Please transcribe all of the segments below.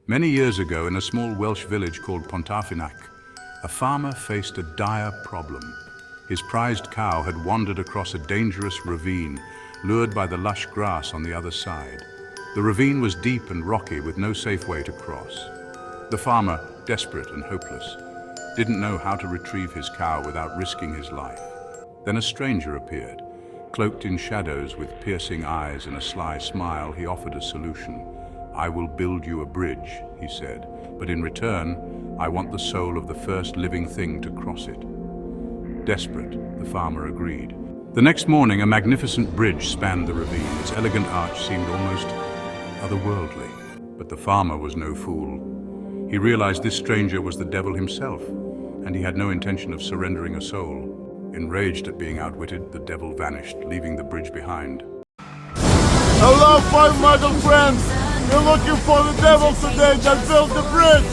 Many years ago, in a small Welsh village called Pontafinac, a farmer faced a dire problem. His prized cow had wandered across a dangerous ravine, lured by the lush grass on the other side. The ravine was deep and rocky with no safe way to cross. The farmer, desperate and hopeless, didn't know how to retrieve his cow without risking his life. Then a stranger appeared. Cloaked in shadows with piercing eyes and a sly smile, he offered a solution. "I will build you a bridge," he said, "but in return, I want the soul of the first living thing to cross it." Desperate, the farmer agreed. The next morning, a magnificent bridge spanned the ravine. Its elegant arch seemed almost otherworldly. But the farmer was no fool. He realized this stranger was the devil himself, and he had no intention of surrendering a soul. Enraged at being outwitted, the devil vanished, leaving the bridge behind. Hello, five model friends! We're looking for the devil today that built the bridge!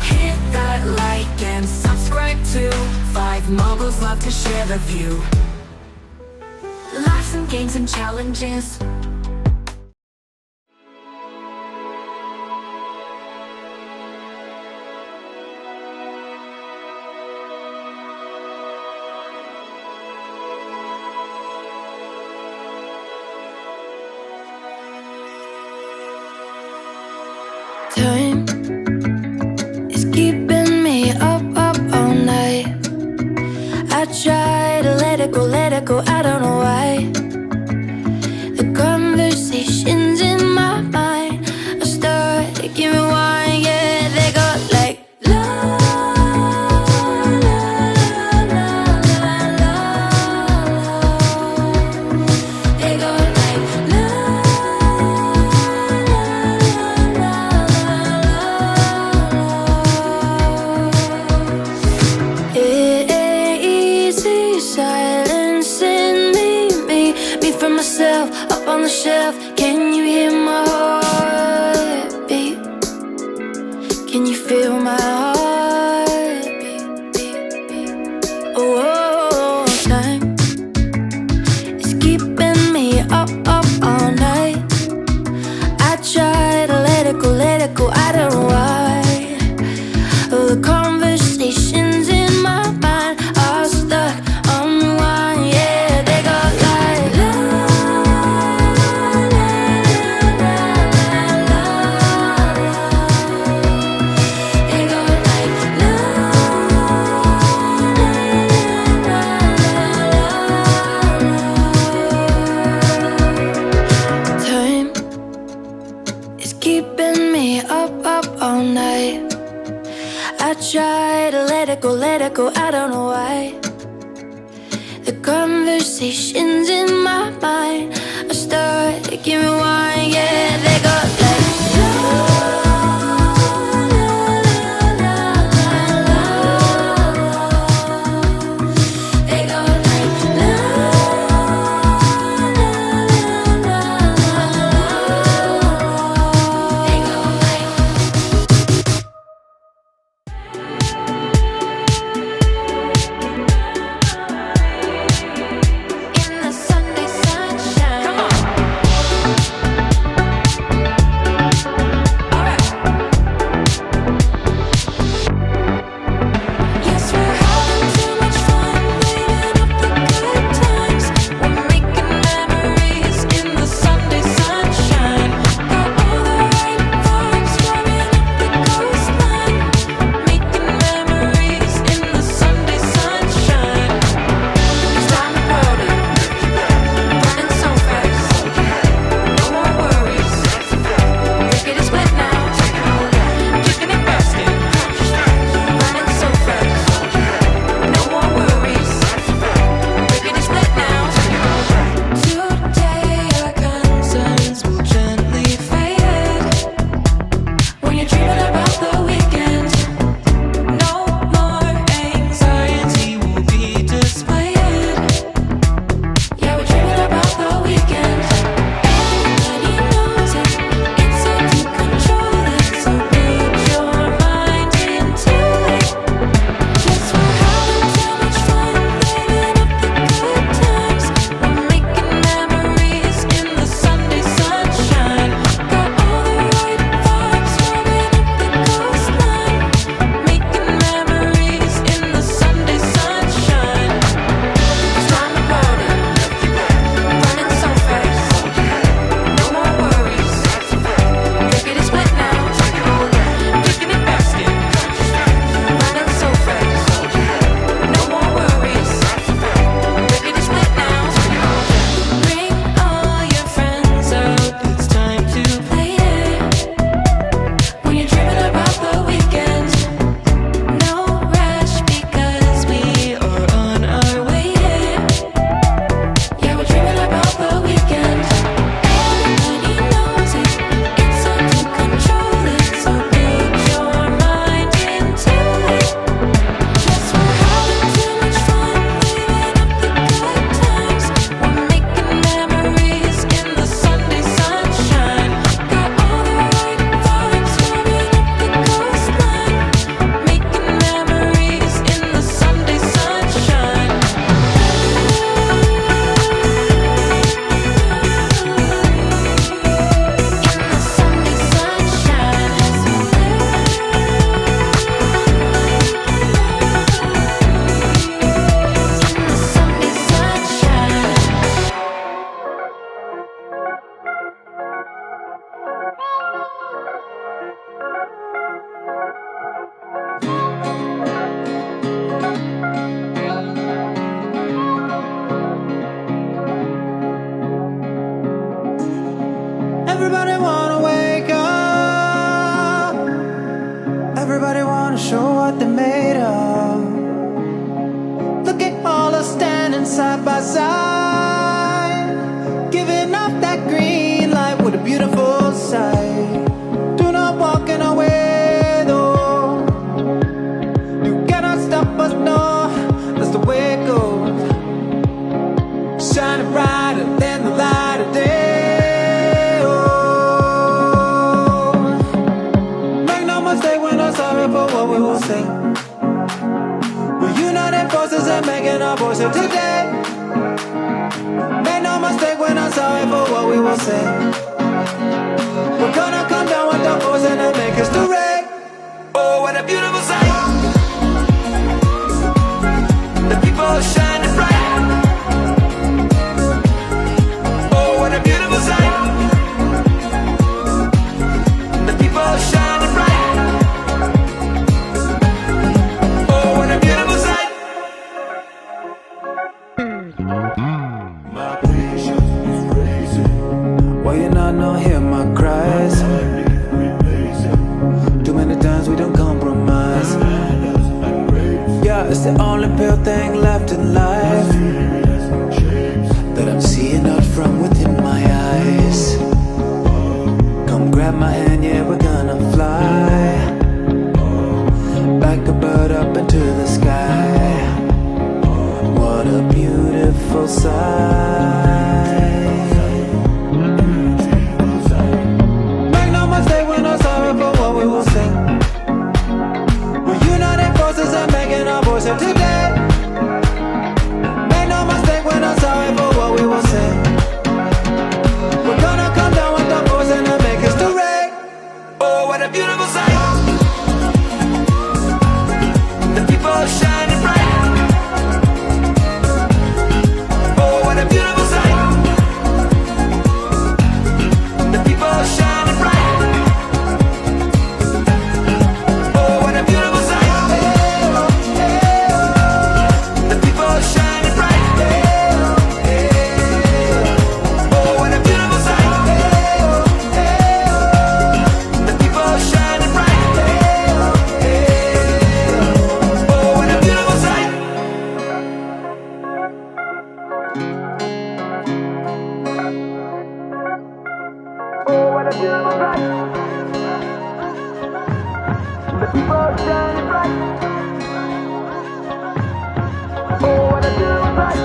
Hit that like and subscribe to Five Moguls, love to share the view. Laughs and games and challenges. Time is keeping me up all night. I try to let it go, I don't know why. The conversations in my mind are starting to rewind, yeah, they go like la la la la la. They go like la la la. It ain't easy silencing me from myself up on the shelf. Can you hear my heartbeat? Can you feel my heartbeat? Oh, time is keeping me up all night. I try to let it go, I don't know why. Oh, the conversations in my mind are stuck on rewind, yeah, they go like la la la la la. They go like la la la la. Time is keeping me up all night. I try to let it go, I don't know why. The conversations in my mind are starting to rewind, yeah, they go like la la la la la. They go like la la la la. They go like in the Sunday Everybody wanna wake up. Everybody wanna show what they're made of. Look at all us standing side by side, giving off that green light. What a beautiful sight. Do not walk in our way though. You cannot stop us, no. That's the way it goes. Shining brighter than the light of day. Oh, make no mistake, we're not sorry for what we will say. We're united forces and making our voices today. Make no mistake, we're not sorry for what we will say. We're gonna come down with the force and then make history. Oh, what a beautiful sight. The people are shining bright. Oh, what a beautiful sight. The people are shining bright. Oh, what a beautiful sight. My patience is raising. Why you not hear my cries? Too many times we don't compromise. Yeah, it's the only pure thing left in life that I'm seeing out from within my eyes. Come grab my hand, yeah, we're gonna fly like a bird up into the sky. What a beautiful sight. Make no mistake, we're not sorry for what we will say. We're united forces and making our voices today. Make no mistake, we're not sorry for what we will say. We're gonna come down with the force and then make history. Oh, what a beautiful sight. The people are shining bright. Oh, what a beautiful sight. The people are shining bright. Oh, what a beautiful sight. The people are shining bright. Oh, what a beautiful sight. The people are shining bright. Oh, what a beautiful sight. Oh, what a beautiful sight. The people are shining bright. Oh, what a beautiful sight.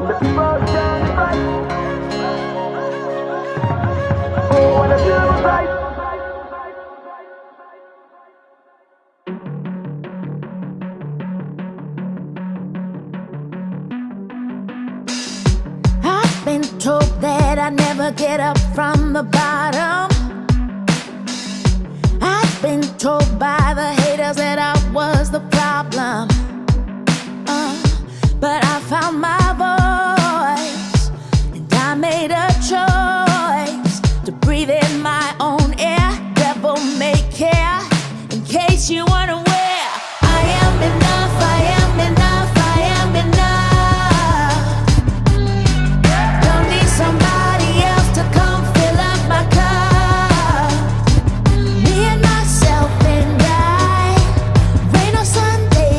The people are shining bright. Oh, what a beautiful sight. I've been told that I never get up from the bottom. I've been told by the haters that I was the problem. But I found my voice, and I made a choice to breathe in my own air. Devil may care, in case you weren't aware. I am enough, I am enough, I am enough. Don't need somebody else to come fill up my cup. Me and myself and I. Rain or sun, day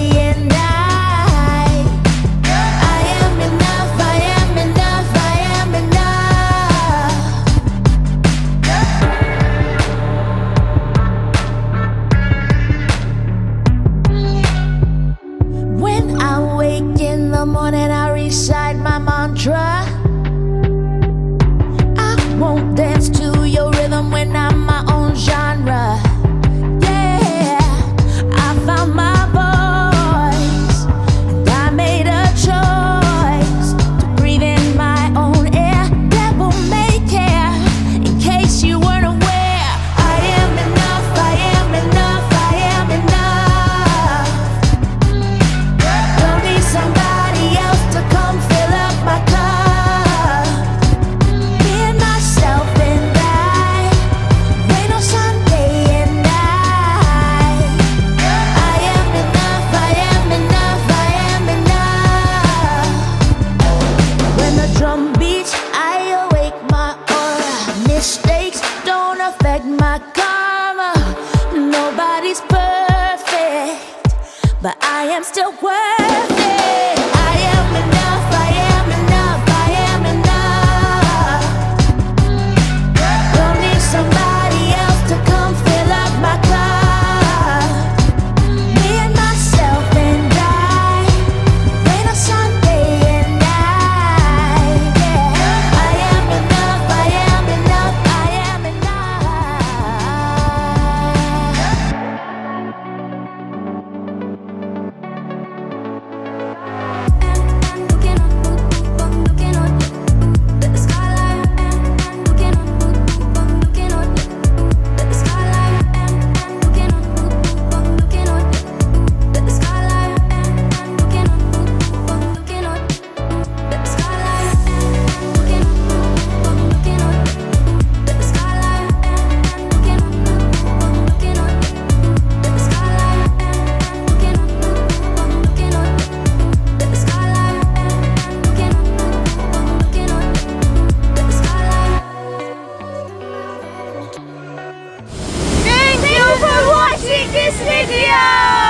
this video!